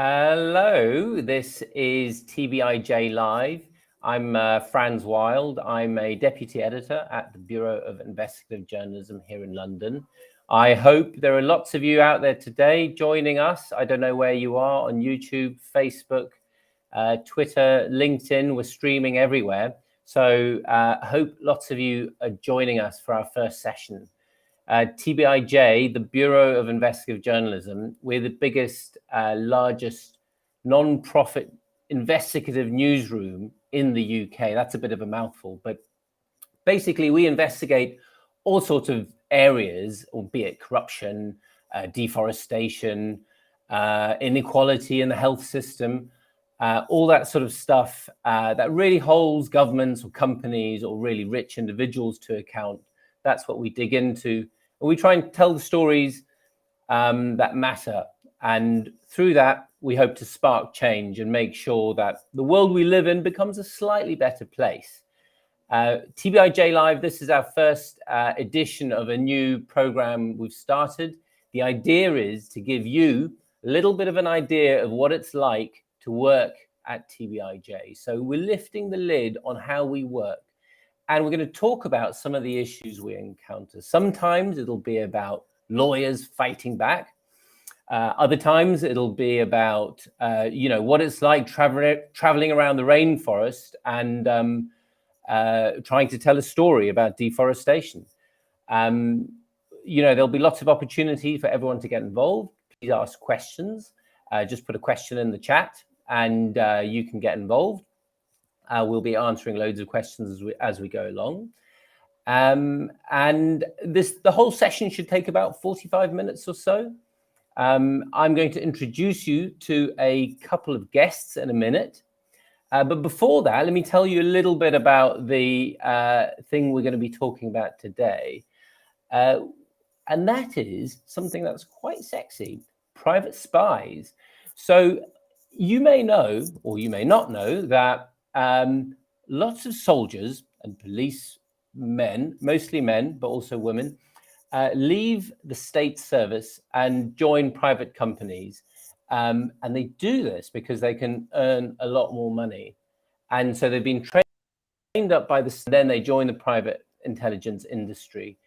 Hello, this is TBIJ Live. I'm Franz. I'm a deputy editor at the Bureau of Investigative Journalism here in London. I hope there are lots of you out there today joining us. I don't know where you are on YouTube, Facebook, Twitter, LinkedIn. We're streaming everywhere. So I hope lots of you are joining us for our first session. TBIJ, the Bureau of Investigative Journalism, we're the biggest, largest non-profit investigative newsroom in the UK. That's a bit of a mouthful, but basically we investigate all sorts of areas, albeit corruption, deforestation, inequality in the health system, all that sort of stuff that really holds governments or companies or really rich individuals to account. That's what we dig into. We try and tell the stories that matter. And through that, we hope to spark change and make sure that the world we live in becomes a slightly better place. TBIJ Live, this is our first edition of a new program we've started. The idea is to give you a little bit of an idea of what it's like to work at TBIJ. So we're lifting the lid on how we work. And we're going to talk about some of the issues we encounter. Sometimes it'll be about lawyers fighting back. Other times it'll be about, what it's like traveling around the rainforest and trying to tell a story about deforestation. There'll be lots of opportunity for everyone to get involved. Please ask questions. Just put a question in the chat and you can get involved. We'll be answering loads of questions as we go along. And the whole session should take about 45 minutes or so. I'm going to introduce you to a couple of guests in a minute. But before that, let me tell you a little bit about the thing we're going to be talking about today. And that is something that's quite sexy, private spies. So you may know, or you may not know, that lots of soldiers and police men, mostly men, but also women, leave the state service and join private companies. And they do this because they can earn a lot more money. And so they've been trained up by then they join the private intelligence industry.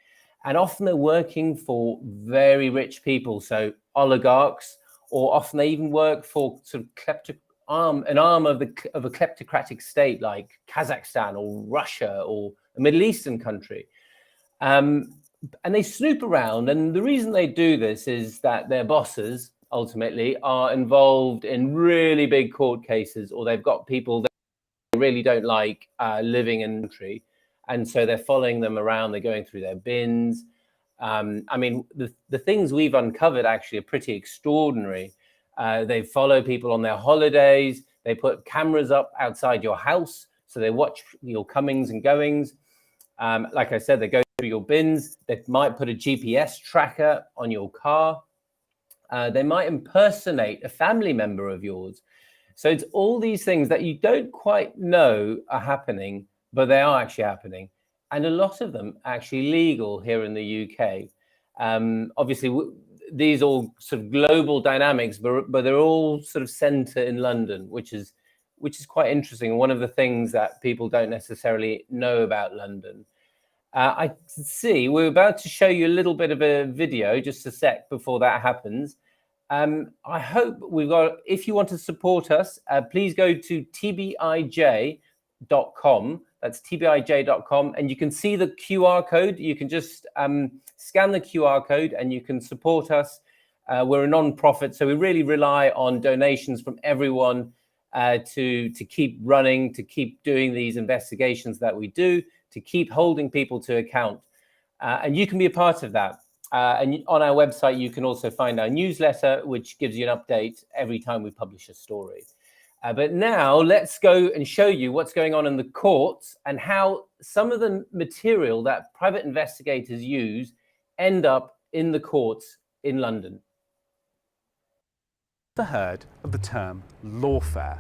And often they're working for very rich people, so oligarchs, or often they even work for sort of an arm of a kleptocratic state like Kazakhstan or Russia or a Middle Eastern country. And they snoop around. And the reason they do this is that their bosses ultimately are involved in really big court cases, or they've got people that they really don't like living in the country. And so they're following them around. They're going through their bins. The things we've uncovered actually are pretty extraordinary. They follow people on their holidays. They put cameras up outside your house, so they watch your comings and goings. Like I said, they go through your bins. They might put a GPS tracker on your car. They might impersonate a family member of yours. So it's all these things that you don't quite know are happening, but they are actually happening. And a lot of them are actually legal here in the UK. Obviously, these all sort of global dynamics, but they're all sort of center in London, which is quite interesting. One of the things that people don't necessarily know about London. I can see we're about to show you a little bit of a video, just a sec before that happens. I hope if you want to support us, please go to tbij.com. That's tbij.com, and you can see the QR code. You can just scan the QR code and you can support us. We're a non-profit, so we really rely on donations from everyone to keep running, to keep doing these investigations that we do, to keep holding people to account. And you can be a part of that. And on our website, you can also find our newsletter, which gives you an update every time we publish a story. But now let's go and show you what's going on in the courts and how some of the material that private investigators use end up in the courts in London. Ever heard of the term lawfare?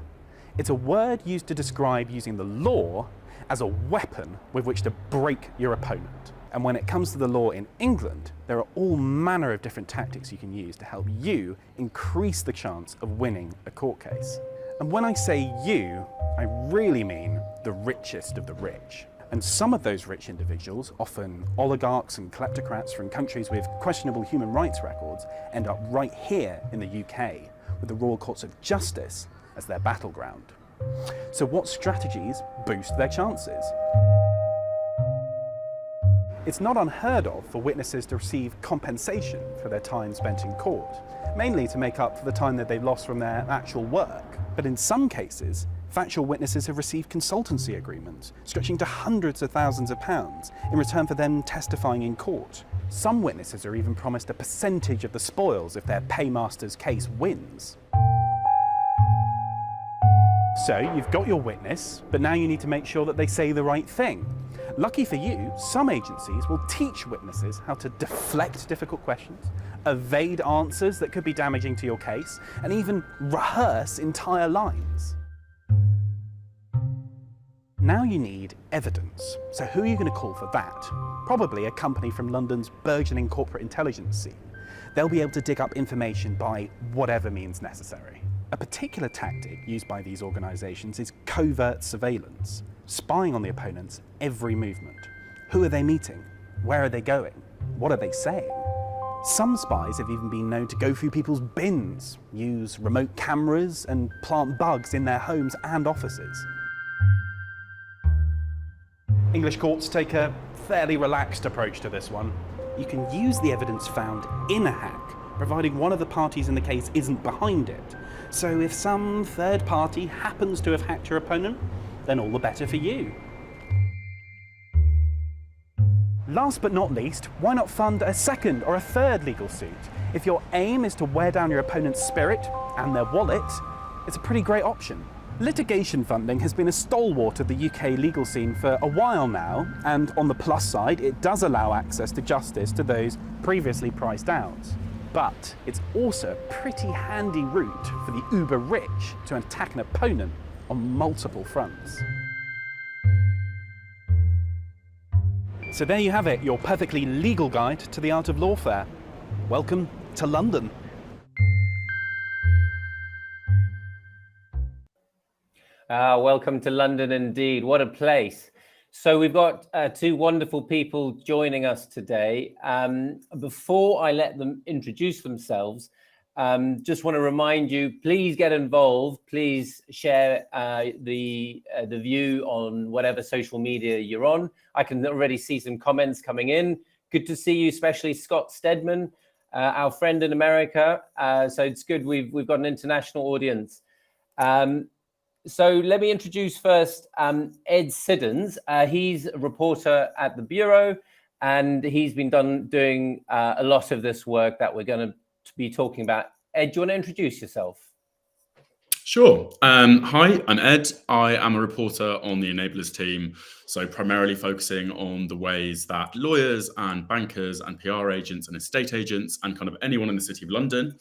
It's a word used to describe using the law as a weapon with which to break your opponent. And when it comes to the law in England, there are all manner of different tactics you can use to help you increase the chance of winning a court case. And when I say you, I really mean the richest of the rich. And some of those rich individuals, often oligarchs and kleptocrats from countries with questionable human rights records, end up right here in the UK with the Royal Courts of Justice as their battleground. So what strategies boost their chances? It's not unheard of for witnesses to receive compensation for their time spent in court, mainly to make up for the time that they've lost from their actual work. But in some cases, factual witnesses have received consultancy agreements stretching to hundreds of thousands of pounds in return for them testifying in court. Some witnesses are even promised a percentage of the spoils if their paymaster's case wins. So you've got your witness, but now you need to make sure that they say the right thing. Lucky for you, some agencies will teach witnesses how to deflect difficult questions, evade answers that could be damaging to your case, and even rehearse entire lines. Now you need evidence. So who are you going to call for that? Probably a company from London's burgeoning corporate intelligence scene. They'll be able to dig up information by whatever means necessary. A particular tactic used by these organisations is covert surveillance, spying on the opponent's every movement. Who are they meeting? Where are they going? What are they saying? Some spies have even been known to go through people's bins, use remote cameras and plant bugs in their homes and offices. English courts take a fairly relaxed approach to this one. You can use the evidence found in a hack, providing one of the parties in the case isn't behind it. So if some third party happens to have hacked your opponent, then all the better for you. Last but not least, why not fund a second or a third legal suit? If your aim is to wear down your opponent's spirit and their wallet, it's a pretty great option. Litigation funding has been a stalwart of the UK legal scene for a while now, and on the plus side, it does allow access to justice to those previously priced out. But it's also a pretty handy route for the uber rich to attack an opponent on multiple fronts. So there you have it, your perfectly legal guide to the art of lawfare. Welcome to London. Welcome to London indeed. What a place. So we've got two wonderful people joining us today. Before I let them introduce themselves, just want to remind you, please get involved. Please share the view on whatever social media you're on. I can already see some comments coming in. Good to see you, especially Scott Stedman, our friend in America. So it's good we've got an international audience. So let me introduce first Ed Siddons. He's a reporter at the Bureau, and he's been doing a lot of this work that we're going to be talking about. Ed, do you want to introduce yourself? Sure. Hi, I'm Ed. I am a reporter on the Enablers team, so primarily focusing on the ways that lawyers and bankers and PR agents and estate agents and kind of anyone in the City of London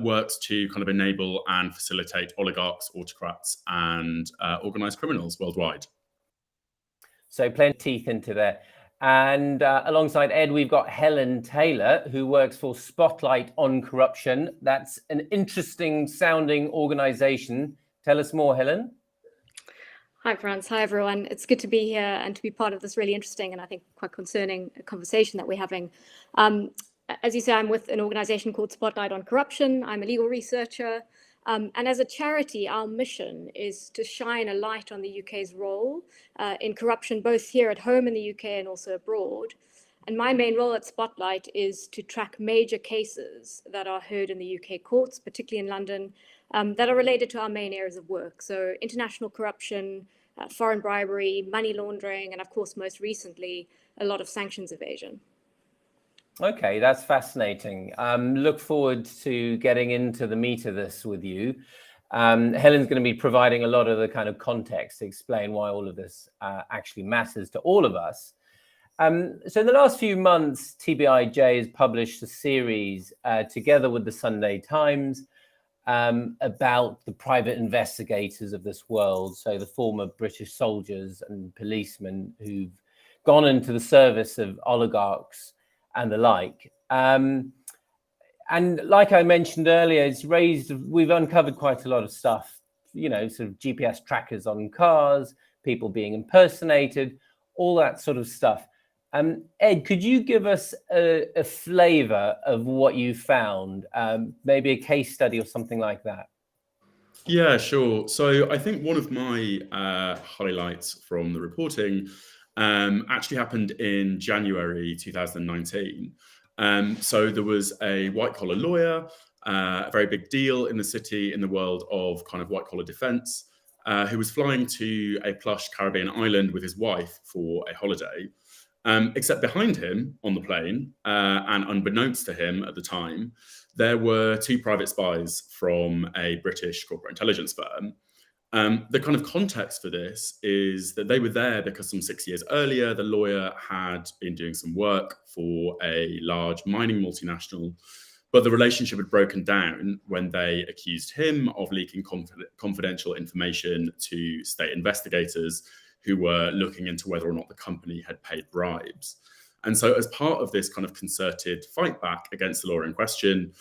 works to kind of enable and facilitate oligarchs, autocrats, and organised criminals worldwide. So plenty of teeth into there. And alongside Ed, we've got Helen Taylor, who works for Spotlight on Corruption. That's an interesting sounding organisation. Tell us more, Helen. Hi, Franz. Hi, everyone. It's good to be here and to be part of this really interesting and I think quite concerning conversation that we're having. As you say, I'm with an organisation called Spotlight on Corruption. I'm a legal researcher. And as a charity, our mission is to shine a light on the UK's role in corruption, both here at home in the UK and also abroad. And my main role at Spotlight is to track major cases that are heard in the UK courts, particularly in London, that are related to our main areas of work. So international corruption, foreign bribery, money laundering, and of course, most recently, a lot of sanctions evasion. Okay, that's fascinating. Look forward to getting into the meat of this with you. Helen's going to be providing a lot of the kind of context to explain why all of this actually matters to all of us. So in the last few months, TBIJ has published a series together with the Sunday Times about the private investigators of this world. So the former British soldiers and policemen who've gone into the service of oligarchs and the like. And like I mentioned earlier, we've uncovered quite a lot of stuff, sort of GPS trackers on cars, people being impersonated, all that sort of stuff. Ed, could you give us a flavor of what you found, maybe a case study or something like that? Yeah, sure. So I think one of my highlights from the reporting actually happened in January 2019. So there was a white-collar lawyer, a very big deal in the city, in the world of kind of white-collar defense, who was flying to a plush Caribbean island with his wife for a holiday. Except behind him on the plane, and unbeknownst to him at the time, there were 2 private spies from a British corporate intelligence firm. The kind of context for this is that they were there because some 6 years earlier, the lawyer had been doing some work for a large mining multinational, but the relationship had broken down when they accused him of leaking confidential information to state investigators who were looking into whether or not the company had paid bribes. And so as part of this kind of concerted fight back against the law in question,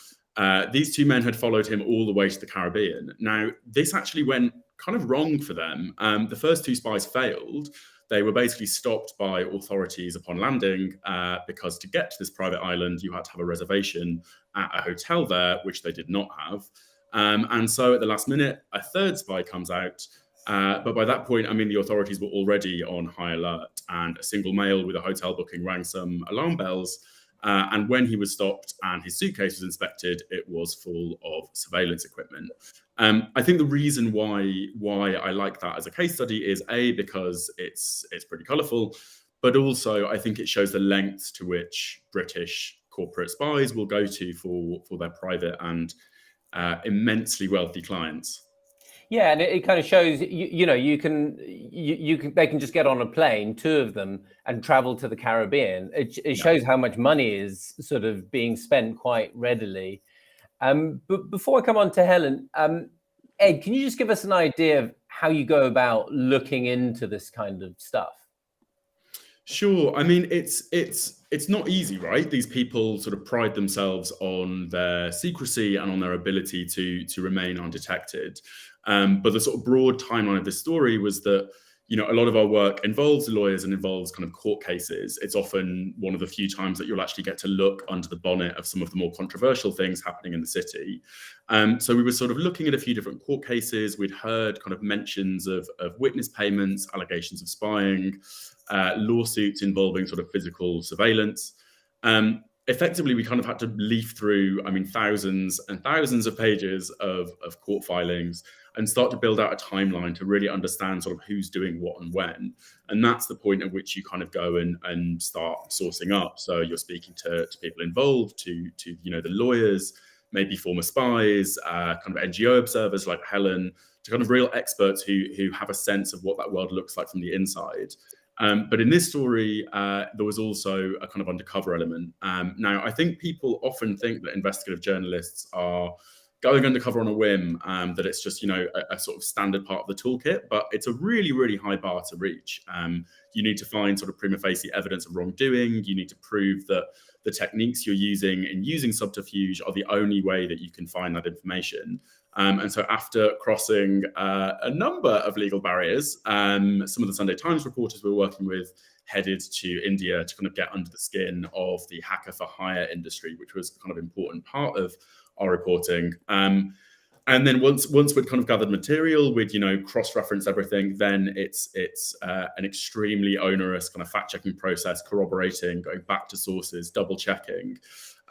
these 2 men had followed him all the way to the Caribbean. Now, this actually went kind of wrong for them. The first 2 spies failed. They were basically stopped by authorities upon landing because to get to this private island, you had to have a reservation at a hotel there, which they did not have. And so at the last minute, a 3rd spy comes out. But by that point, I mean, the authorities were already on high alert, and a single male with a hotel booking rang some alarm bells. And when he was stopped and his suitcase was inspected, it was full of surveillance equipment. I think the reason why I like that as a case study is because it's pretty colourful, but also I think it shows the lengths to which British corporate spies will go to for their private and immensely wealthy clients. Yeah, and it kind of shows, they can just get on a plane, 2 of them, and travel to the Caribbean. It shows how much money is sort of being spent quite readily. But before I come on to Helen, Ed, can you just give us an idea of how you go about looking into this kind of stuff? Sure. I mean, it's not easy, right? These people sort of pride themselves on their secrecy and on their ability to remain undetected. But the sort of broad timeline of this story was that, a lot of our work involves lawyers and involves kind of court cases. It's often one of the few times that you'll actually get to look under the bonnet of some of the more controversial things happening in the city. So we were sort of looking at a few different court cases. We'd heard kind of mentions of witness payments, allegations of spying, lawsuits involving sort of physical surveillance. Effectively, we kind of had to leaf through, thousands and thousands of pages of court filings and start to build out a timeline to really understand sort of who's doing what and when. And that's the point at which you kind of go and start sourcing up. So you're speaking to people involved, to the lawyers, maybe former spies, kind of NGO observers like Helen, to kind of real experts who have a sense of what that world looks like from the inside. But in this story, there was also a kind of undercover element. Now, I think people often think that investigative journalists are going undercover on a whim, that it's just, a sort of standard part of the toolkit, but it's a really, really high bar to reach. You need to find sort of prima facie evidence of wrongdoing. You need to prove that the techniques you're using in using subterfuge are the only way that you can find that information. And so after crossing a number of legal barriers, some of the Sunday Times reporters we're working with headed to India to kind of get under the skin of the hacker for hire industry, which was kind of important part of our reporting. And then once we'd kind of gathered material, we'd cross-reference everything. Then it's an extremely onerous kind of fact-checking process, corroborating, going back to sources, double-checking.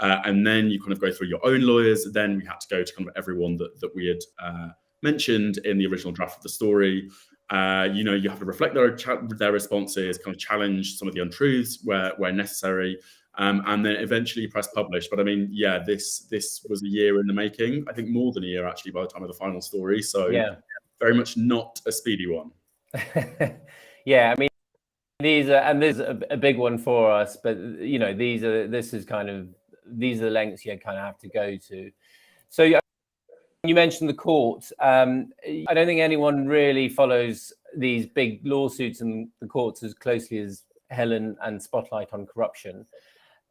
And then you kind of go through your own lawyers. Then we had to go to kind of everyone that we had mentioned in the original draft of the story. You have to reflect their responses, kind of challenge some of the untruths where necessary, and then eventually press publish. But this was a year in the making. I think more than a year actually by the time of the final story. So very much not a speedy one. These are, and this is a big one for us, but these are the lengths you kind of have to go to. So you mentioned the courts. I don't think anyone really follows these big lawsuits and the courts as closely Helen, and Spotlight on Corruption.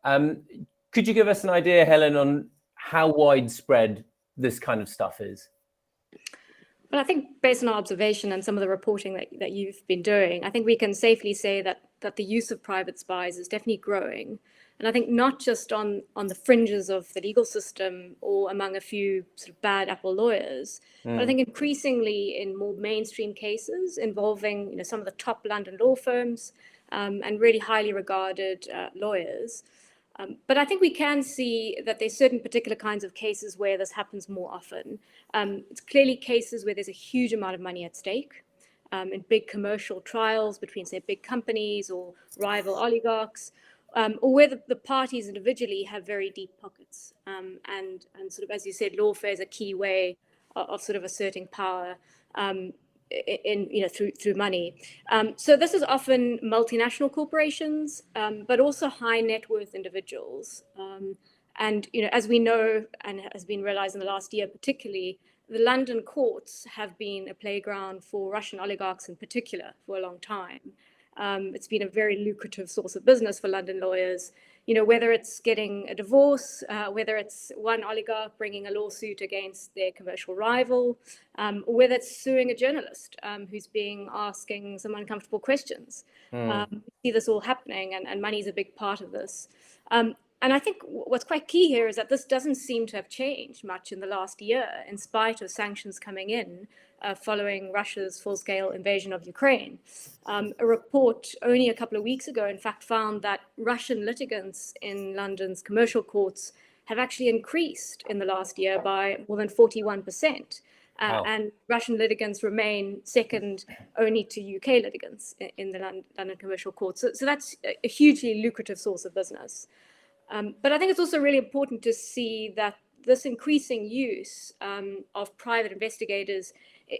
Could you give us an idea, Helen, on how widespread this kind of stuff is? Well, I think based on our observation and some of the reporting that you've been doing, I think we can safely say that the use of private spies is definitely growing. And I think not just on the fringes of the legal system or among a few sort of bad apple lawyers, but I think increasingly in more mainstream cases involving some of the top London law firms and really highly regarded lawyers. But I think we can see that there's certain particular kinds of cases where this happens more often. It's clearly cases where there's a huge amount of money at stake in big commercial trials between, say, big companies or rival oligarchs, or where the parties individually have very deep pockets. And sort of, as you said, lawfare is a key way of sort of asserting power through money. So this is often multinational corporations, but also high net worth individuals. And as we know, and has been realized in the last year particularly, the London courts have been a playground for Russian oligarchs in particular for a long time. It's been a very lucrative source of business for London lawyers, whether it's getting a divorce, whether it's one oligarch bringing a lawsuit against their commercial rival, or whether it's suing a journalist who's asking some uncomfortable questions. We see this all happening, and money is a big part of this. And I think what's quite key here is that this doesn't seem to have changed much in the last year, in spite of sanctions coming in following Russia's full-scale invasion of Ukraine. A report only a couple of weeks ago, in fact, found that Russian litigants in London's commercial courts have actually increased in the last year by more than 41%. Wow. And Russian litigants remain second only to UK litigants in the London commercial courts. So that's a hugely lucrative source of business. But I think it's also really important to see that this increasing use of private investigators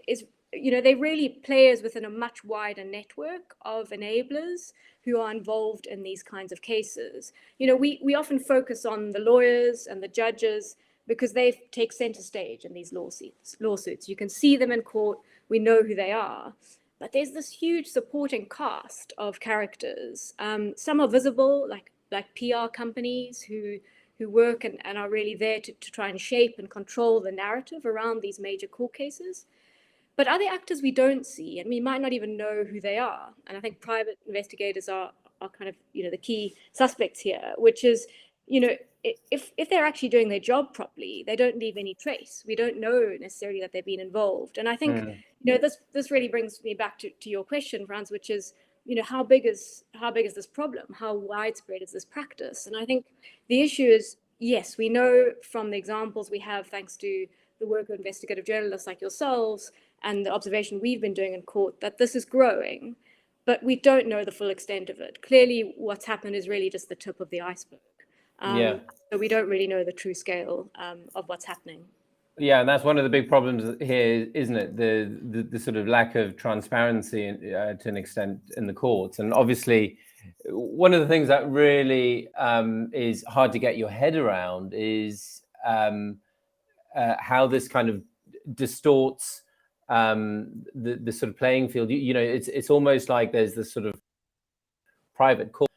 is, they're really players within a much wider network of enablers who are involved in these kinds of cases. We often focus on the lawyers and the judges because they take center stage in these lawsuits. You can see them in court, we know who they are. But there's this huge supporting cast of characters. Some are visible, like PR companies who work and are really there to try and shape and control the narrative around these major court cases. But other actors we don't see, and we might not even know who they are. And I think private investigators are kind of, the key suspects here, which is, if they're actually doing their job properly, they don't leave any trace. We don't know necessarily that they've been involved. And I think, this really brings me back to your question, Franz, which is, how big is this problem? How widespread is this practice? And I think the issue is, yes, we know from the examples we have, thanks to the work of investigative journalists like yourselves and the observation we've been doing in court, that this is growing, but we don't know the full extent of it. Clearly, what's happened is really just the tip of the iceberg. So we don't really know the true scale of what's happening. Yeah, and that's one of the big problems here, isn't it? The sort of lack of transparency to an extent in the courts. And obviously, one of the things that really is hard to get your head around is how this kind of distorts the sort of playing field. It's almost like there's this sort of private court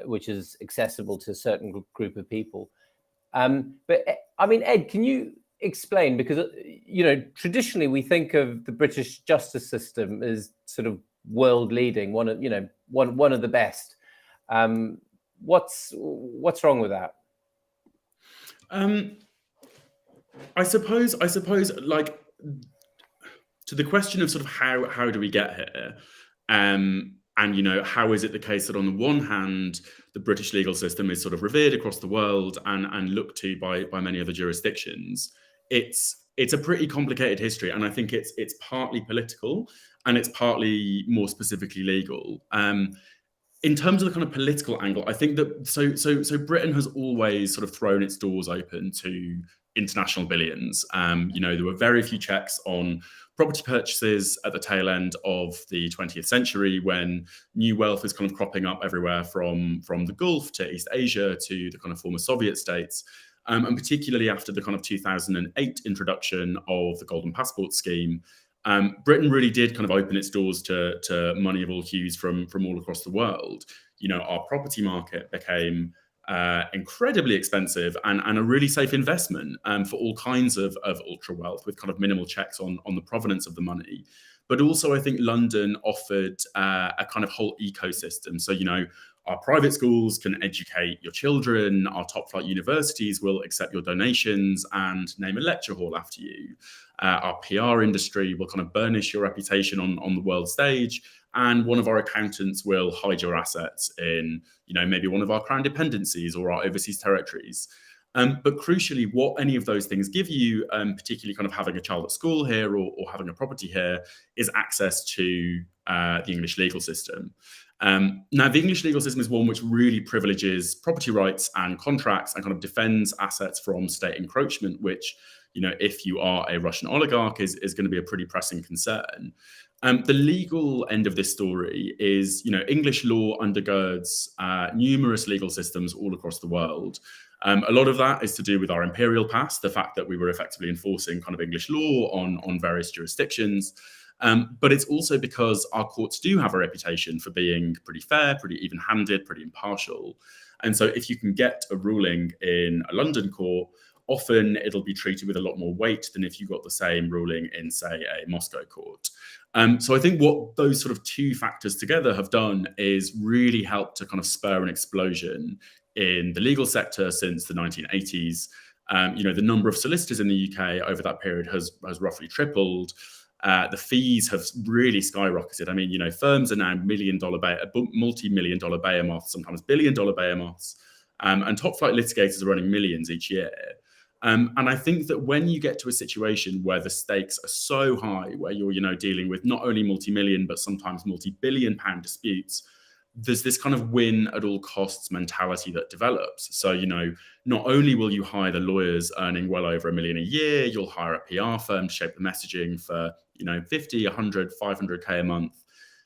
which is accessible to a certain group of people. But I mean, Ed, can you explain, because traditionally we think of the British justice system as sort of world leading, one of the best. What's wrong with that? I suppose like, to the question of sort of how do we get here, and how is it the case that on the one hand the British legal system is sort of revered across the world and looked to by many other jurisdictions. It's a pretty complicated history, and I think it's partly political and it's partly more specifically legal. In terms of the kind of political angle, I think that so Britain has always sort of thrown its doors open to international billions. There were very few checks on property purchases at the tail end of the 20th century, when new wealth was kind of cropping up everywhere from the Gulf to East Asia to the kind of former Soviet states. And particularly after the kind of 2008 introduction of the Golden Passport scheme, Britain really did kind of open its doors to money of all hues from all across the world. our property market became incredibly expensive and a really safe investment for all kinds of ultra wealth with kind of minimal checks on the provenance of the money. But also, I think London offered a kind of whole ecosystem. So, our private schools can educate your children. Our top flight universities will accept your donations and name a lecture hall after you. Our PR industry will kind of burnish your reputation on the world stage. And one of our accountants will hide your assets in, maybe one of our crown dependencies or our overseas territories. But crucially, what any of those things give you, particularly kind of having a child at school here or having a property here, is access to the English legal system. Now, the English legal system is one which really privileges property rights and contracts and kind of defends assets from state encroachment, which, if you are a Russian oligarch, is going to be a pretty pressing concern. The legal end of this story is, English law undergirds numerous legal systems all across the world. A lot of that is to do with our imperial past, the fact that we were effectively enforcing kind of English law on various jurisdictions. But it's also because our courts do have a reputation for being pretty fair, pretty even-handed, pretty impartial. And so if you can get a ruling in a London court, often it'll be treated with a lot more weight than if you got the same ruling in, say, a Moscow court. So I think what those sort of two factors together have done is really help to kind of spur an explosion in the legal sector since the 1980s. The number of solicitors in the UK over that period has roughly tripled. The fees have really skyrocketed. I mean, firms are now multi-million dollar behemoths, sometimes billion-dollar behemoths, and top flight litigators are running millions each year. And I think that when you get to a situation where the stakes are so high, where you're, dealing with not only multi-million, but sometimes multi-billion pound disputes, there's this kind of win at all costs mentality that develops. So, not only will you hire the lawyers earning well over $1 million a year, you'll hire a PR firm to shape the messaging for, 50, 100, 500K a month.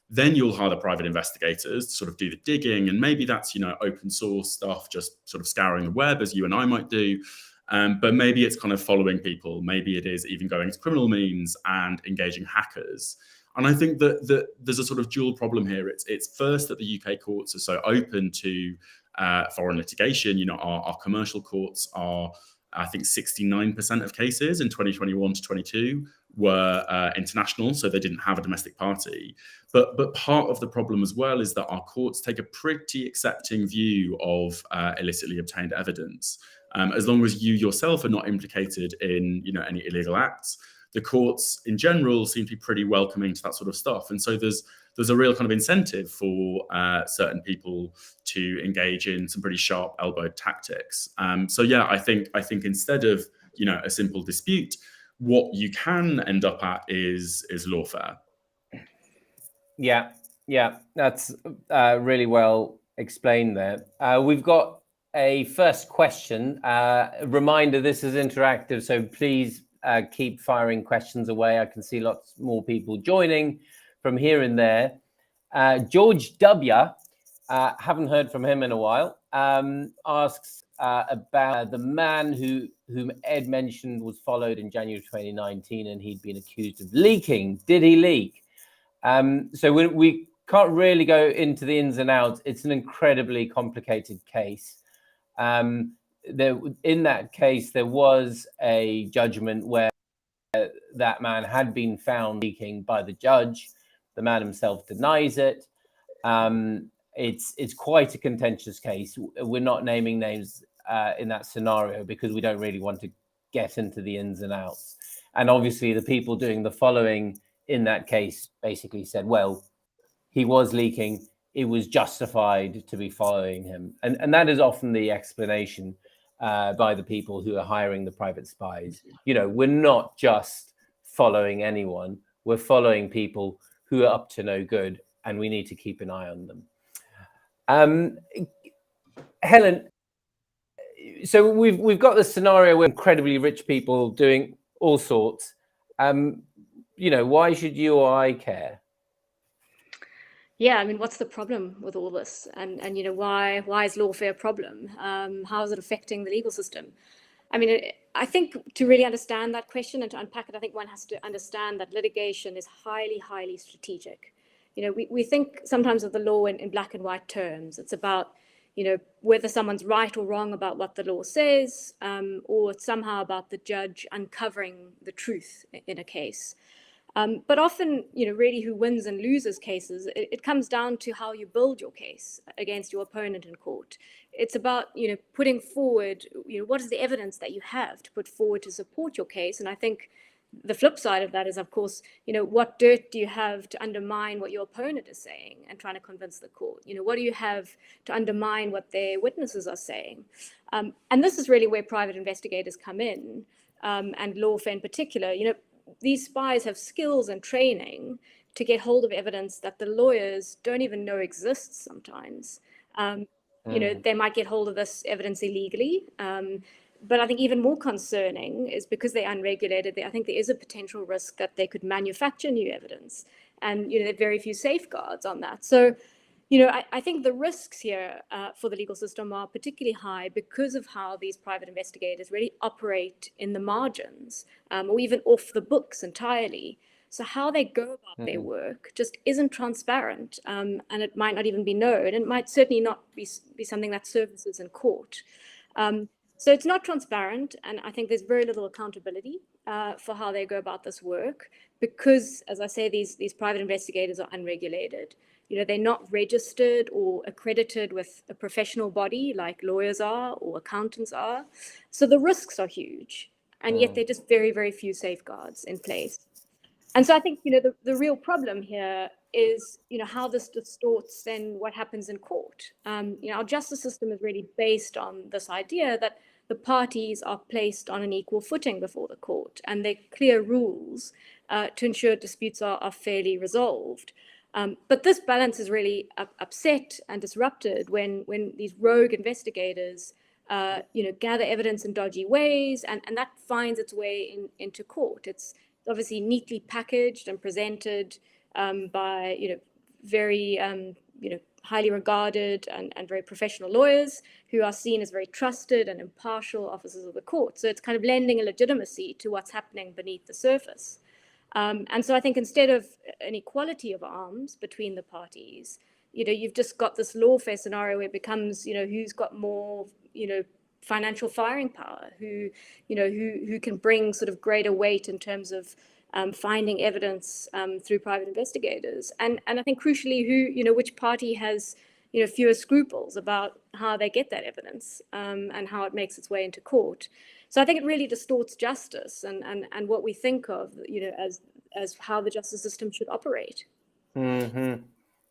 Then you'll hire the private investigators to sort of do the digging. And maybe that's, open source stuff, just sort of scouring the web as you and I might do. But maybe it's kind of following people. Maybe it is even going to criminal means and engaging hackers. And I think that there's a sort of dual problem here. It's first that the UK courts are so open to foreign litigation. Our commercial courts are, I think, 69% of cases in 2021 to 22 were international, so they didn't have a domestic party. But part of the problem as well is that our courts take a pretty accepting view of illicitly obtained evidence. As long as you yourself are not implicated in, any illegal acts, the courts in general seem to be pretty welcoming to that sort of stuff. And so there's a real kind of incentive for certain people to engage in some pretty sharp elbowed tactics. So yeah, I think instead of, a simple dispute, what you can end up at is lawfare. Yeah, that's really well explained there. We've got a first question. Reminder, this is interactive, so please keep firing questions away. I can see lots more people joining from here and there. George W., haven't heard from him in a while, asks about the man whom Ed mentioned was followed in January 2019 and he'd been accused of leaking. Did he leak? So we can't really go into the ins and outs. It's an incredibly complicated case. In that case, there was a judgment where that man had been found leaking by the judge. The man himself denies it. It's quite a contentious case. We're not naming names in that scenario because we don't really want to get into the ins and outs. And obviously, the people doing the following in that case basically said, well, he was leaking. It was justified to be following him. And that is often the explanation by the people who are hiring the private spies. We're not just following anyone. We're following people who are up to no good, and we need to keep an eye on them. Helen, so we've got the scenario where incredibly rich people doing all sorts. Why should you or I care? Yeah, I mean, what's the problem with all this? And why is lawfare a problem? How is it affecting the legal system? I mean, I think to really understand that question and to unpack it, I think one has to understand that litigation is highly, highly strategic. we think sometimes of the law in black and white terms. It's about, whether someone's right or wrong about what the law says, or it's somehow about the judge uncovering the truth in a case. But often, really who wins and loses cases, it comes down to how you build your case against your opponent in court. It's about, putting forward, what is the evidence that you have to put forward to support your case. And I think the flip side of that is, of course, what dirt do you have to undermine what your opponent is saying and trying to convince the court? What do you have to undermine what their witnesses are saying? And this is really where private investigators come in, and lawfare in particular. These spies have skills and training to get hold of evidence that the lawyers don't even know exists sometimes. They might get hold of this evidence illegally. But I think even more concerning is because they're unregulated, I think there is a potential risk that they could manufacture new evidence. And, there are very few safeguards on that. So, I think the risks here for the legal system are particularly high because of how these private investigators really operate in the margins, or even off the books entirely. So how they go about their work just isn't transparent, and it might not even be known. And it might certainly not be something that surfaces in court. So it's not transparent, and I think there's very little accountability for how they go about this work because, as I say, these private investigators are unregulated. They're not registered or accredited with a professional body like lawyers are or accountants are. So the risks are huge, and yet there are just very, very few safeguards in place. And so I think, the real problem here is, how this distorts then what happens in court. Our justice system is really based on this idea that the parties are placed on an equal footing before the court, and there are clear rules to ensure disputes are fairly resolved. But this balance is really upset and disrupted when these rogue investigators, gather evidence in dodgy ways, and that finds its way into court. It's obviously neatly packaged and presented by, very, highly regarded and very professional lawyers who are seen as very trusted and impartial officers of the court. So it's kind of lending a legitimacy to what's happening beneath the surface. And so I think instead of an equality of arms between the parties, you've just got this lawfare scenario where it becomes, who's got more, financial firing power, who can bring sort of greater weight in terms of finding evidence through private investigators. And I think crucially which party has, fewer scruples about how they get that evidence and how it makes its way into court. So I think it really distorts justice and what we think of, as how the justice system should operate. Mm-hmm.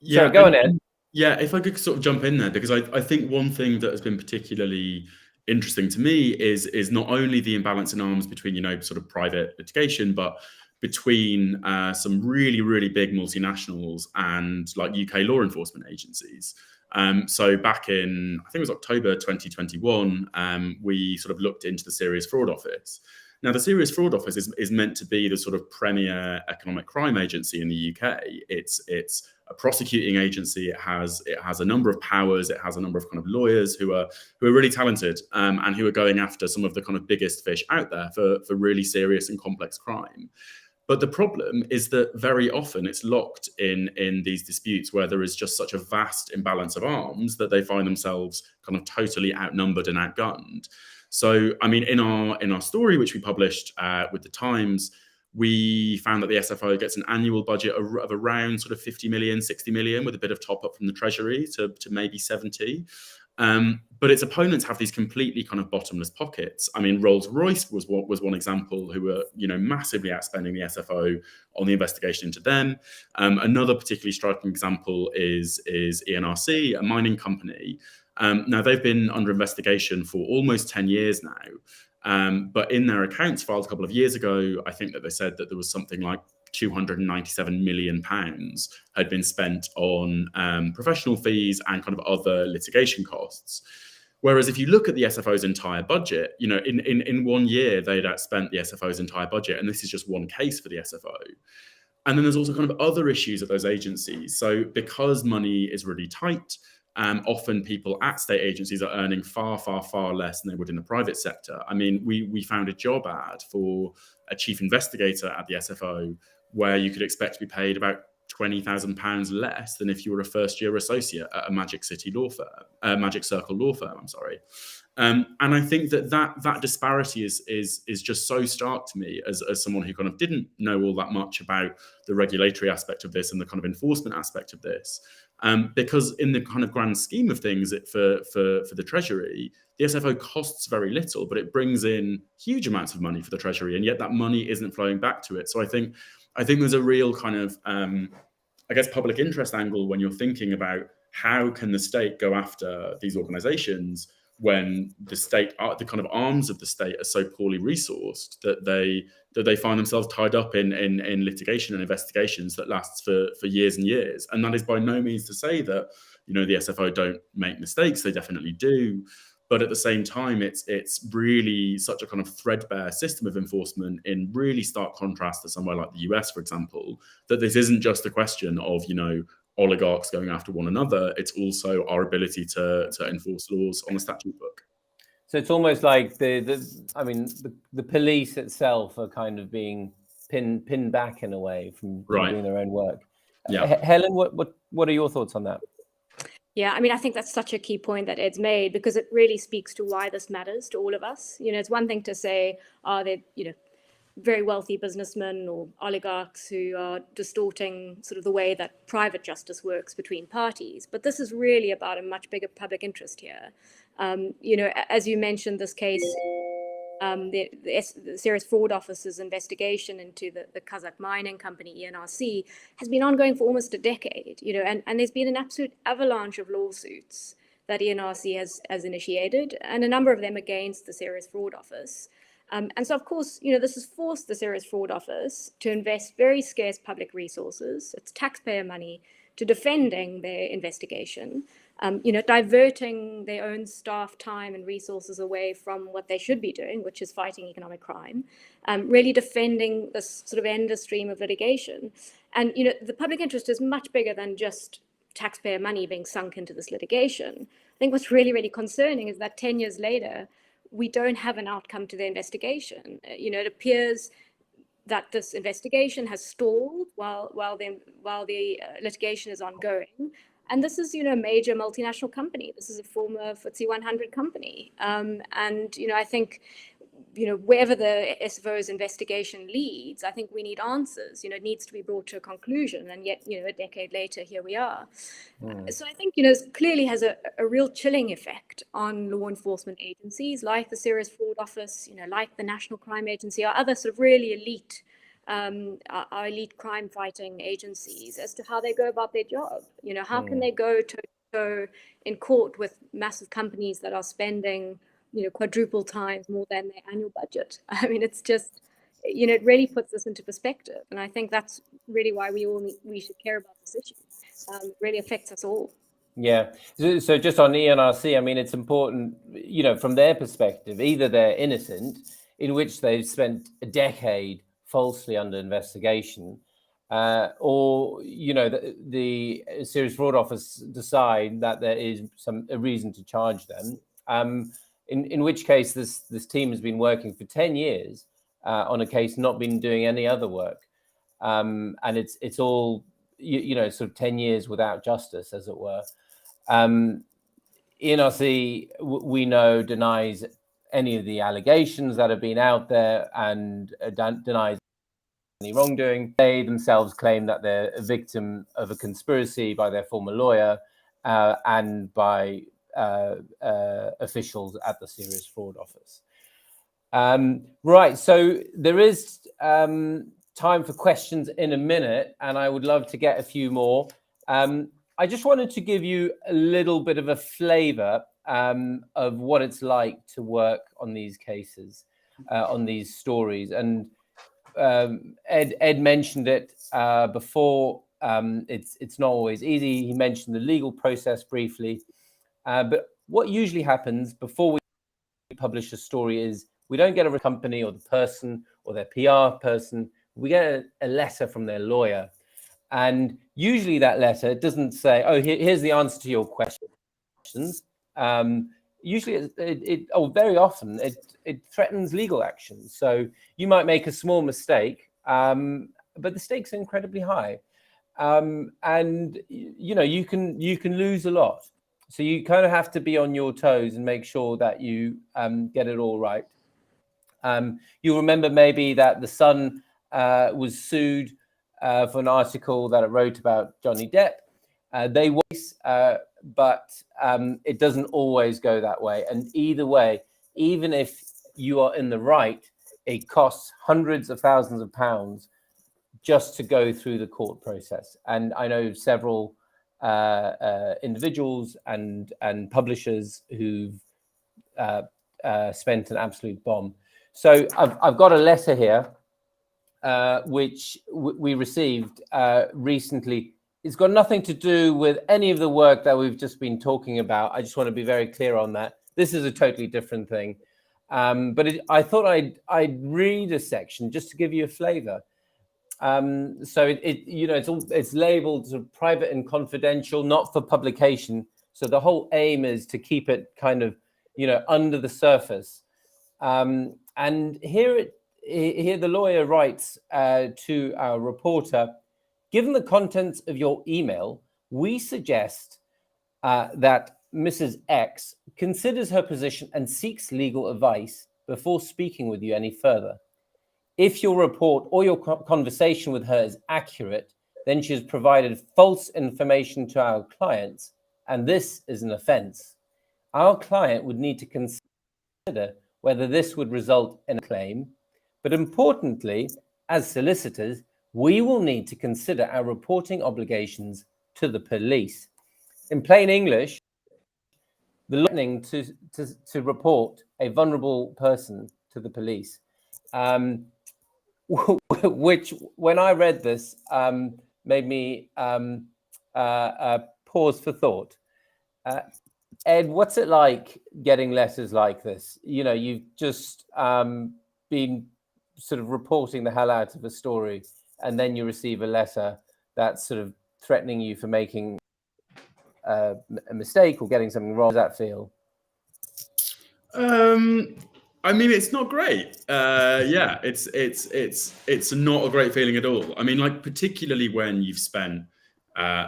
Yeah, so go on, Ed. Yeah, if I could sort of jump in there, because I think one thing that has been particularly interesting to me is not only the imbalance in arms between, sort of private litigation, but between some really, really big multinationals and like UK law enforcement agencies. So back in, I think it was October 2021, we sort of looked into the Serious Fraud Office. Now, the Serious Fraud Office is meant to be the sort of premier economic crime agency in the UK. It's a prosecuting agency. It has a number of powers. It has a number of kind of lawyers who are really talented and who are going after some of the kind of biggest fish out there for really serious and complex crime. But the problem is that very often it's locked in these disputes where there is just such a vast imbalance of arms that they find themselves kind of totally outnumbered and outgunned. So, I mean, in our story, which we published with the Times, we found that the SFO gets an annual budget of around sort of 50 million, 60 million, with a bit of top up from the Treasury to maybe 70. But its opponents have these completely kind of bottomless pockets. I mean, Rolls-Royce was one example who were, massively outspending the SFO on the investigation into them. Another particularly striking example is ENRC, a mining company. Now, they've been under investigation for almost 10 years now. But in their accounts filed a couple of years ago, I think that they said that there was something like £297 million had been spent on professional fees and kind of other litigation costs. Whereas if you look at the SFO's entire budget, in 1 year, they'd outspent the SFO's entire budget. And this is just one case for the SFO. And then there's also kind of other issues at those agencies. So because money is really tight, often people at state agencies are earning far, far, far less than they would in the private sector. I mean, we found a job ad for a chief investigator at the SFO where you could expect to be paid about £20,000 less than if you were a first-year associate at a Magic Circle law firm. I'm sorry. And I think that disparity is just so stark to me as someone who kind of didn't know all that much about the regulatory aspect of this and the kind of enforcement aspect of this. Because in the kind of grand scheme of things, for the Treasury, the SFO costs very little, but it brings in huge amounts of money for the Treasury, and yet that money isn't flowing back to it. So I think there's a real kind of, I guess, public interest angle when you're thinking about how can the state go after these organizations when the state, the kind of arms of the state, are so poorly resourced that they find themselves tied up in litigation and investigations that lasts for years and years. And that is by no means to say that, you know, the SFO don't make mistakes. They definitely do. But at the same time, it's really such a kind of threadbare system of enforcement, in really stark contrast to somewhere like the US, for example, that this isn't just a question of, you know, oligarchs going after one another. It's also our ability to enforce laws on the statute book. So it's almost like the police itself are kind of being pinned back in a way from doing their own work. Yeah. Helen, what are your thoughts on that? Yeah, I mean, I think that's such a key point that Ed's made, because it really speaks to why this matters to all of us. You know, it's one thing to say, are there, you know, very wealthy businessmen or oligarchs who are distorting sort of the way that private justice works between parties. But this is really about a much bigger public interest here. You know, as you mentioned, this case, the Serious Fraud Office's investigation into the Kazakh mining company, ENRC, has been ongoing for almost a decade, you know, and there's been an absolute avalanche of lawsuits that ENRC has initiated, and a number of them against the Serious Fraud Office. And so, of course, you know, this has forced the Serious Fraud Office to invest very scarce public resources, it's taxpayer money, to defending their investigation, you know, diverting their own staff time and resources away from what they should be doing, which is fighting economic crime, really defending this sort of endless stream of litigation. And, you know, the public interest is much bigger than just taxpayer money being sunk into this litigation. I think what's really, really concerning is that 10 years later, we don't have an outcome to the investigation. You know, it appears that this investigation has stalled while the litigation is ongoing. And this is, you know, a major multinational company. This is a former FTSE 100 company. And, you know, I think, you know, wherever the SFO's investigation leads, I think we need answers. You know, it needs to be brought to a conclusion. And yet, you know, a decade later, here we are. So I think, you know, it clearly has a real chilling effect on law enforcement agencies like the Serious Fraud Office, you know, like the National Crime Agency, or other sort of really elite our elite crime fighting agencies, as to how they go about their job. You know, how can they go in court with massive companies that are spending, you know, quadruple times more than their annual budget? I mean, it's just, you know, it really puts this into perspective. And I think that's really why we should care about this issue. It really affects us all. Yeah. So just on ENRC, I mean, it's important, you know, from their perspective, either they're innocent, in which they've spent a decade falsely under investigation, or, you know, the Serious Fraud Office decide that there is a reason to charge them, in which case this team has been working for 10 years on a case, not been doing any other work, and it's all, you know, sort of 10 years without justice, as it were. ENRC, we know, denies any of the allegations that have been out there, and denies any wrongdoing. They themselves claim that they're a victim of a conspiracy by their former lawyer and by officials at the Serious Fraud Office. Right, so there is time for questions in a minute, and I would love to get a few more. I just wanted to give you a little bit of a flavor of what it's like to work on these cases, on these stories. And Ed mentioned it before. It's not always easy. He mentioned the legal process briefly. But what usually happens before we publish a story is we don't get a company or the person or their PR person. We get a letter from their lawyer. And usually that letter doesn't say, oh, here's the answer to your questions. Usually, very often, it threatens legal action. So you might make a small mistake, but the stakes are incredibly high. and you can lose a lot. So you kind of have to be on your toes and make sure that you get it all right. You'll remember maybe that the Sun was sued for an article that it wrote about Johnny Depp. They was, but it doesn't always go that way. And either way, even if you are in the right, it costs hundreds of thousands of pounds just to go through the court process. And I know several individuals and publishers who've spent an absolute bomb. So I've got a letter here, which we received recently. It's got nothing to do with any of the work that we've just been talking about. I just want to be very clear on that. This is a totally different thing. But I thought I'd read a section just to give you a flavor. So it's labeled sort of private and confidential, not for publication. So the whole aim is to keep it kind of, under the surface. And here the lawyer writes to our reporter, given the contents of your email, we suggest that Mrs. X considers her position and seeks legal advice before speaking with you any further. If your report or your conversation with her is accurate, then she has provided false information to our clients, and this is an offence. Our client would need to consider whether this would result in a claim, but importantly, as solicitors, we will need to consider our reporting obligations to the police. In plain English, the listening to report a vulnerable person to the police, which, when I read this, made me pause for thought. Ed, what's it like getting letters like this? You've just been sort of reporting the hell out of a story, and then you receive a letter that's sort of threatening you for making a mistake or getting something wrong. How does that feel? I mean, it's not great. Yeah, it's not a great feeling at all. I mean, like, particularly when you've spent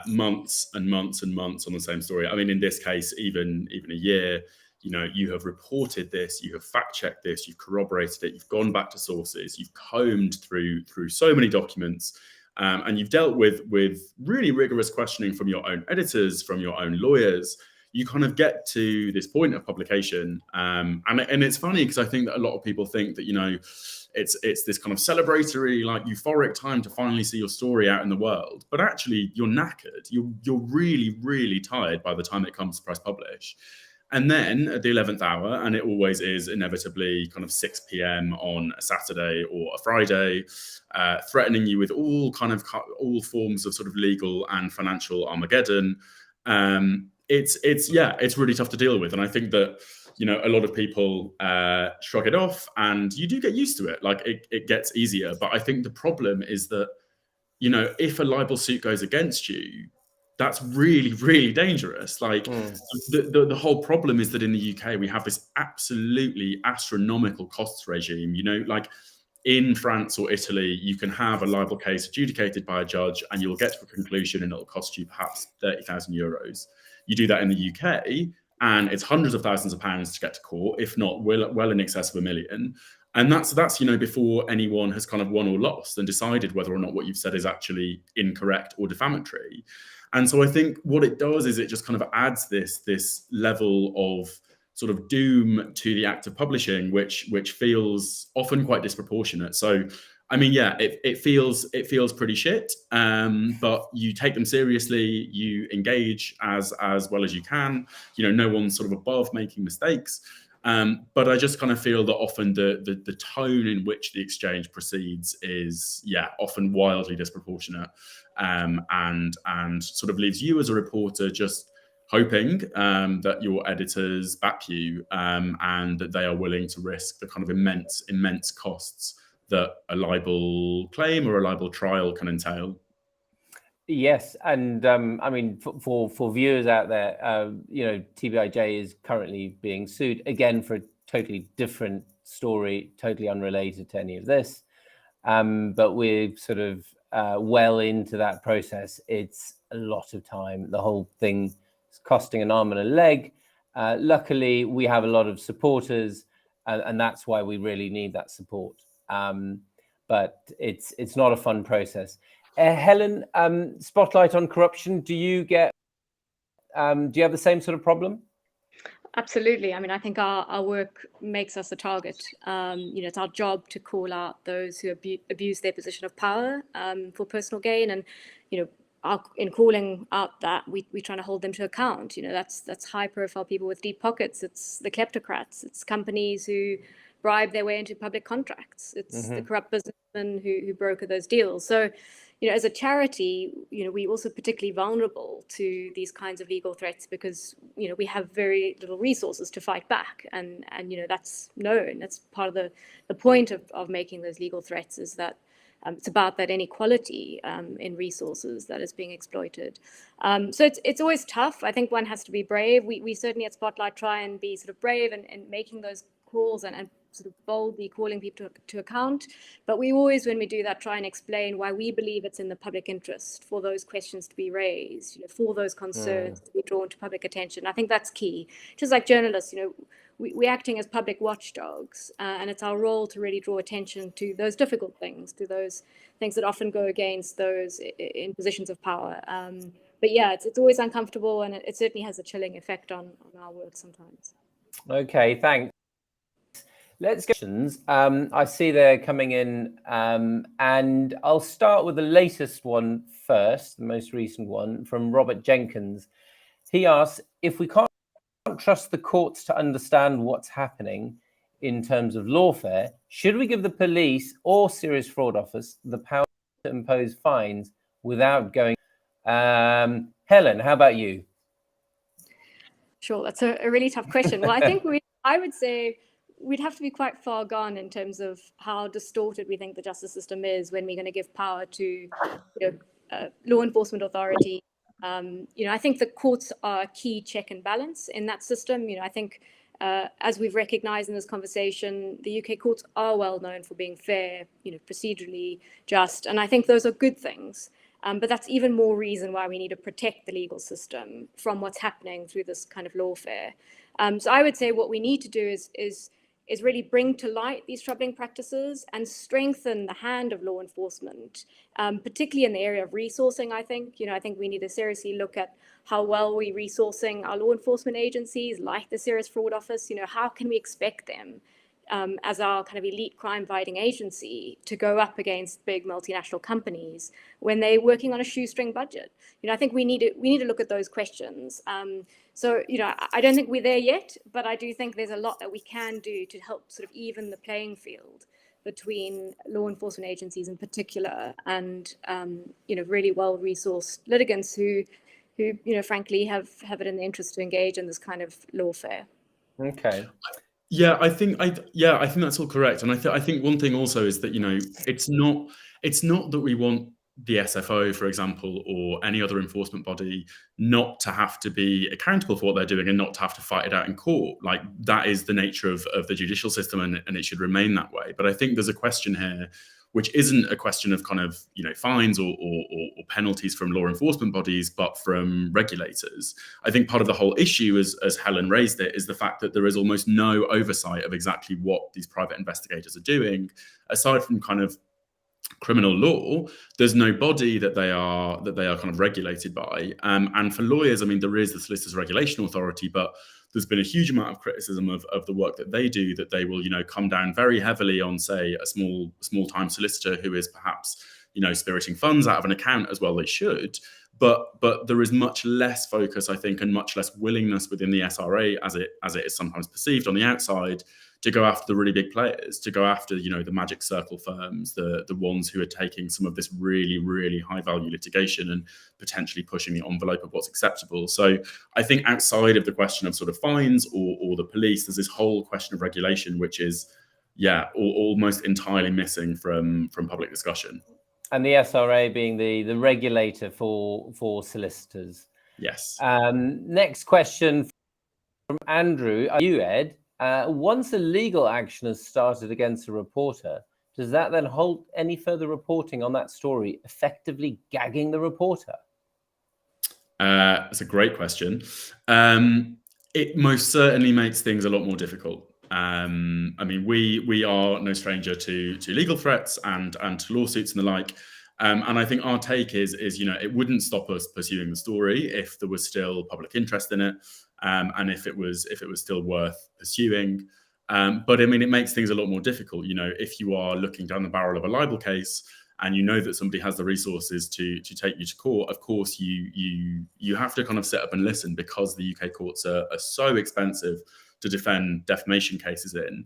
months and months and months on the same story. I mean, in this case, even a year. You have reported this, you have fact-checked this, you've corroborated it, you've gone back to sources, you've combed through so many documents, and you've dealt with really rigorous questioning from your own editors, from your own lawyers. You kind of get to this point of publication, and it's funny because I think that a lot of people think that it's this kind of celebratory, like, euphoric time to finally see your story out in the world, but actually you're knackered. You're really, really tired by the time it comes to press publish. And then at the 11th hour, and it always is inevitably kind of 6 p.m. on a Saturday or a Friday, threatening you with all forms of sort of legal and financial Armageddon. It's really tough to deal with. And I think that, a lot of people shrug it off, and you do get used to it. Like, it gets easier. But I think the problem is that, if a libel suit goes against you, that's really, really dangerous. Like, the whole problem is that in the UK, we have this absolutely astronomical costs regime. Like in France or Italy, you can have a libel case adjudicated by a judge and you'll get to a conclusion and it'll cost you perhaps 30,000 euros. You do that in the UK and it's hundreds of thousands of pounds to get to court, if not well in excess of $1 million. And that's before anyone has kind of won or lost and decided whether or not what you've said is actually incorrect or defamatory. And so I think what it does is it just kind of adds this level of sort of doom to the act of publishing, which feels often quite disproportionate. So, I mean, yeah, it feels pretty shit, but you take them seriously, you engage as well as you can. No one's sort of above making mistakes. But I just kind of feel that often the tone in which the exchange proceeds is, often wildly disproportionate, and sort of leaves you as a reporter just hoping that your editors back you, and that they are willing to risk the kind of immense costs that a libel claim or a libel trial can entail. Yes, and I mean, for viewers out there, TBIJ is currently being sued again for a totally different story, totally unrelated to any of this. But we're sort of well into that process, it's a lot of time. The whole thing is costing an arm and a leg. Luckily, we have a lot of supporters, and that's why we really need that support. But it's not a fun process. Helen, spotlight on corruption. Do you have the same sort of problem? Absolutely. I mean, I think our work makes us a target. It's our job to call out those who abuse their position of power for personal gain, and in calling out that, we trying to hold them to account. That's high-profile people with deep pockets. It's the kleptocrats. It's companies who bribe their way into public contracts. It's the corrupt businessmen who broker those deals. So, as a charity, we also particularly vulnerable to these kinds of legal threats because, we have very little resources to fight back. And that's known. That's part of the point of making those legal threats, is that it's about that inequality in resources that is being exploited. So it's always tough. I think one has to be brave. We certainly at Spotlight try and be sort of brave and making those calls and sort of boldly calling people to account. But we always, when we do that, try and explain why we believe it's in the public interest for those questions to be raised, for those concerns to be drawn to public attention. I think that's key. Just like journalists, we're acting as public watchdogs, and it's our role to really draw attention to those difficult things, to those things that often go against those in positions of power. But yeah, it's always uncomfortable, and it certainly has a chilling effect on our work sometimes. Okay, thanks. Let's get questions. I see they're coming in, and I'll start with the latest one first, the most recent one from Robert Jenkins. He asks, if we can't trust the courts to understand what's happening in terms of lawfare, should we give the police or Serious Fraud Office the power to impose fines without going? Helen, how about you? Sure, that's a really tough question. Well, I think I would say we'd have to be quite far gone in terms of how distorted we think the justice system is when we're going to give power to law enforcement authority. I think the courts are a key check and balance in that system. I think as we've recognized in this conversation, the UK courts are well known for being fair, procedurally just, and I think those are good things. But that's even more reason why we need to protect the legal system from what's happening through this kind of lawfare. So I would say what we need to do is really bring to light these troubling practices and strengthen the hand of law enforcement, particularly in the area of resourcing. I think we need to seriously look at how well we're resourcing our law enforcement agencies, like the Serious Fraud Office. How can we expect them, as our kind of elite crime-fighting agency, to go up against big multinational companies when they're working on a shoestring budget? I think we need to look at those questions. So, I don't think we're there yet, but I do think there's a lot that we can do to help sort of even the playing field between law enforcement agencies in particular and, really well-resourced litigants who frankly have it in their interest to engage in this kind of lawfare. Okay. Yeah, I think that's all correct, and I think one thing also is that it's not that we want the SFO, for example, or any other enforcement body not to have to be accountable for what they're doing and not to have to fight it out in court. Like, that is the nature of the judicial system, and it should remain that way. But I think there's a question here which isn't a question of kind of fines or penalties from law enforcement bodies, but from regulators. I think part of the whole issue, as Helen raised it, is the fact that there is almost no oversight of exactly what these private investigators are doing, aside from kind of criminal law. There's no body that they are kind of regulated by. And for lawyers, I mean, there is the Solicitors Regulation Authority, but there's been a huge amount of criticism of the work that they do, that they will, come down very heavily on, say, a small-time solicitor who is perhaps, spiriting funds out of an account, as well they should. But there is much less focus, I think, and much less willingness within the SRA, as it is sometimes perceived on the outside, to go after the really big players, to go after, the magic circle firms, the ones who are taking some of this really, really high value litigation and potentially pushing the envelope of what's acceptable. So I think outside of the question of sort of fines or the police, there's this whole question of regulation, which is, almost entirely missing from public discussion. And the SRA being the regulator for solicitors. Yes. Next question from Andrew. Are you, Ed? Once a legal action has started against a reporter, does that then halt any further reporting on that story, effectively gagging the reporter? It's a great question. It most certainly makes things a lot more difficult. I mean, we are no stranger to legal threats and to lawsuits and the like. And I think our take is it wouldn't stop us pursuing the story if there was still public interest in it, and if it was still worth pursuing. But I mean, it makes things a lot more difficult. If you are looking down the barrel of a libel case, and you know that somebody has the resources to take you to court, of course you have to kind of sit up and listen, because the UK courts are so expensive to defend defamation cases in.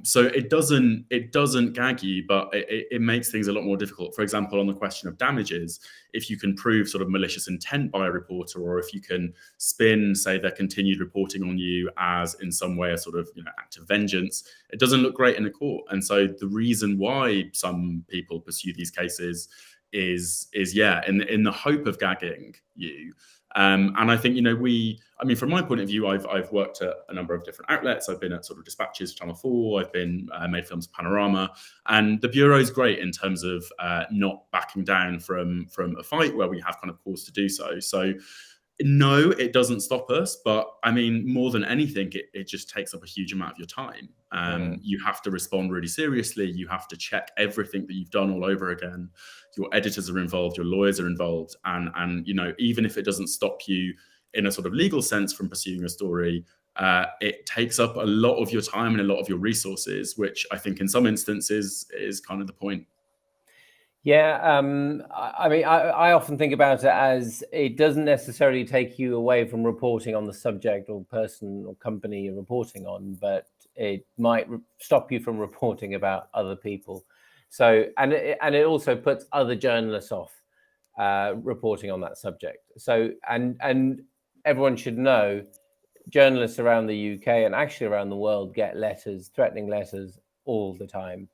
So it doesn't gag you, but it makes things a lot more difficult. For example, on the question of damages, if you can prove sort of malicious intent by a reporter, or if you can spin, say, their continued reporting on you as in some way a sort of act of vengeance, it doesn't look great in a court. And so the reason why some people pursue these cases is in the hope of gagging you. And I think, from my point of view, I've worked at a number of different outlets. I've been at sort of Dispatches, Channel 4. I've been made films at Panorama, and the Bureau is great in terms of not backing down from a fight where we have kind of cause to do so. So no, it doesn't stop us, but I mean, more than anything, it just takes up a huge amount of your time. You have to respond really seriously. You have to check everything that you've done all over again. Your editors are involved, your lawyers are involved, and even if it doesn't stop you in a sort of legal sense from pursuing a story, it takes up a lot of your time and a lot of your resources, which I think in some instances is kind of the point. Yeah, I mean, I often think about it as it doesn't necessarily take you away from reporting on the subject or person or company you're reporting on, but it might stop you from reporting about other people. So, and it also puts other journalists off reporting on that subject. So, and everyone should know, journalists around the UK and actually around the world get letters, threatening letters, all the time.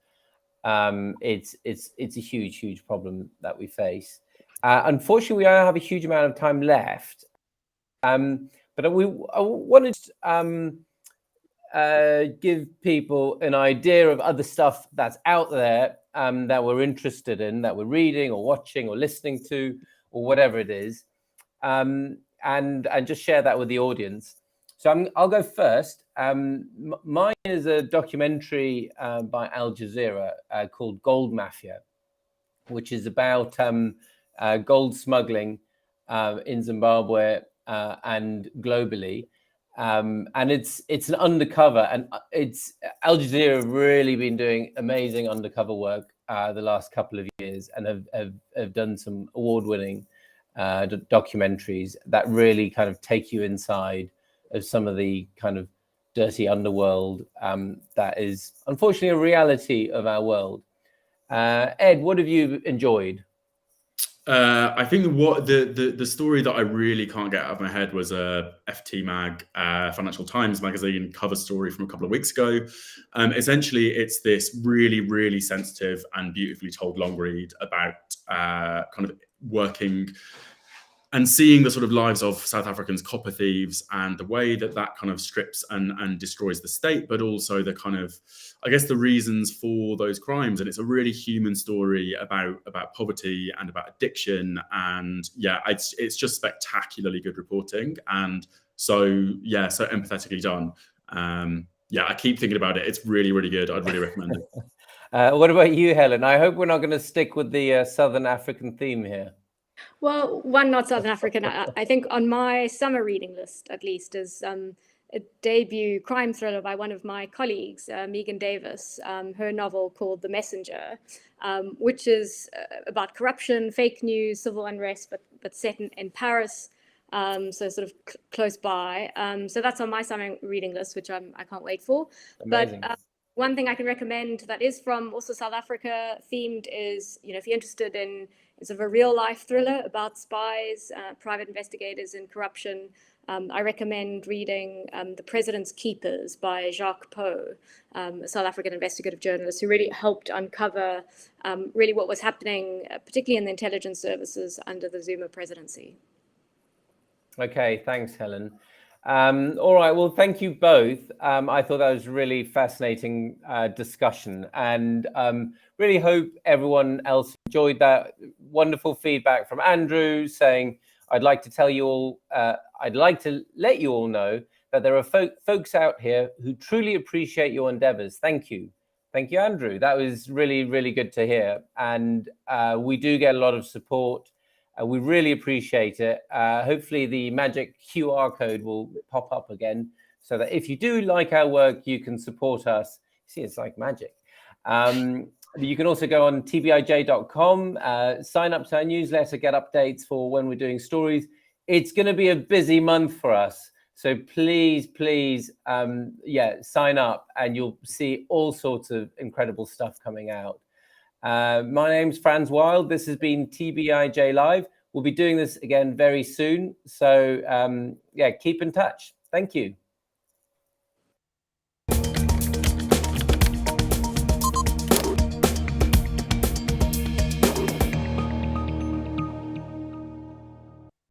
It's a huge problem that we face. Unfortunately, we don't have a huge amount of time left. But I wanted to give people an idea of other stuff that's out there that we're interested in, that we're reading or watching or listening to, or whatever it is, and just share that with the audience. So I'll go first. Mine is a documentary by Al Jazeera called Gold Mafia, which is about gold smuggling in Zimbabwe and globally. And it's an undercover, and it's Al Jazeera have really been doing amazing undercover work the last couple of years, and have done some award-winning documentaries that really kind of take you inside of some of the kind of dirty underworld that is unfortunately a reality of our world. Ed, what have you enjoyed? I think what the story that I really can't get out of my head was a FT Mag, Financial Times magazine cover story from a couple of weeks ago. Essentially, it's this really, really sensitive and beautifully told long read about kind of working and seeing the sort of lives of South Africans, copper thieves, and the way that kind of strips and destroys the state, but also the kind of, I guess, the reasons for those crimes. And it's a really human story about poverty and about addiction. And yeah, it's just spectacularly good reporting. And so empathetically done. I keep thinking about it. It's really, really good. I'd really recommend it. What about you, Helen? I hope we're not going to stick with the Southern African theme here. Well, one not Southern African. I think on my summer reading list, at least, is a debut crime thriller by one of my colleagues, Megan Davis, her novel called The Messenger, which is about corruption, fake news, civil unrest, but set in Paris, so sort of close by. So that's on my summer reading list, which I can't wait for. Amazing. But one thing I can recommend that is from also South Africa themed is, if you're interested in sort of a real life thriller about spies, private investigators and corruption, I recommend reading The President's Keepers by Jacques Poe, a South African investigative journalist who really helped uncover really what was happening, particularly in the intelligence services under the Zuma presidency. Okay, thanks, Helen. All right, well, thank you both. I thought that was really fascinating discussion, and really hope everyone else enjoyed that. Wonderful feedback from Andrew saying, I'd like to tell you all, I'd like to let you all know that there are folks out here who truly appreciate your endeavors. Thank you. Thank you, Andrew. That was really, really good to hear. And we do get a lot of support. We really appreciate it. Hopefully the magic QR code will pop up again so that if you do like our work, you can support us. See, it's like magic. You can also go on tbij.com, sign up to our newsletter, get updates for when we're doing stories. It's going to be a busy month for us. So please, sign up and you'll see all sorts of incredible stuff coming out. My name's Franz Wild. This has been TBIJ Live. We'll be doing this again very soon. So keep in touch. Thank you.